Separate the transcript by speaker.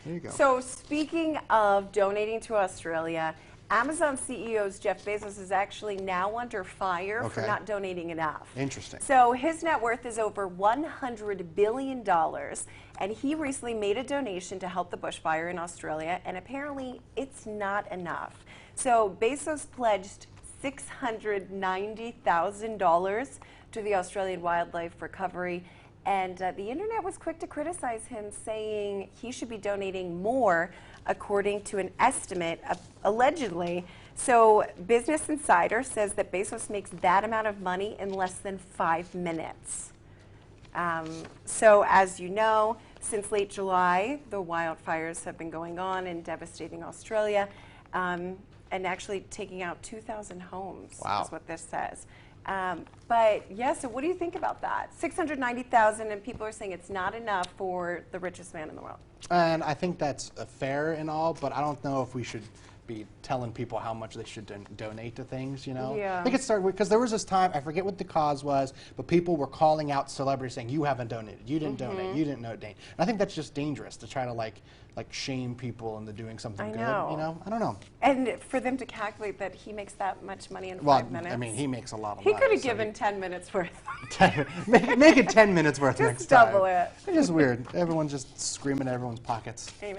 Speaker 1: There you go.
Speaker 2: So speaking of donating to Australia, Amazon CEO Jeff Bezos is actually now under fire for not donating enough.
Speaker 1: Interesting.
Speaker 2: So his net worth is over $100 billion, and he recently made a donation to help the bushfire in Australia, and apparently it's not enough. So Bezos pledged $690,000 to the Australian wildlife recovery, and the internet was quick to criticize him, saying he should be donating more, according to an estimate, allegedly. So Business Insider says that Bezos makes that amount of money in less than 5 minutes. So as you know, since late July, the wildfires have been going on and devastating Australia, and actually taking out 2,000 homes, is what this says. But yeah, so what do you think about that? 690,000, and people are saying it's not enough for the richest man in the world.
Speaker 1: And I think that's fair and all, but I don't know if we should be telling people how much they should donate to things, you know?
Speaker 2: Yeah.
Speaker 1: I think it started because there was this time, I forget what the cause was, but people were calling out celebrities saying, you haven't donated, you didn't donate, you didn't donate. And I think that's just dangerous to try to like shame people into doing something good, you know? I don't know.
Speaker 2: And for them to calculate that he makes that much money in 5 minutes.
Speaker 1: I mean, he makes a lot of
Speaker 2: money.
Speaker 1: money.
Speaker 2: He could have given 10 minutes worth.
Speaker 1: Make it 10 minutes worth next time.
Speaker 2: Just double it.
Speaker 1: It's just weird. Everyone's just screaming at everyone's pockets.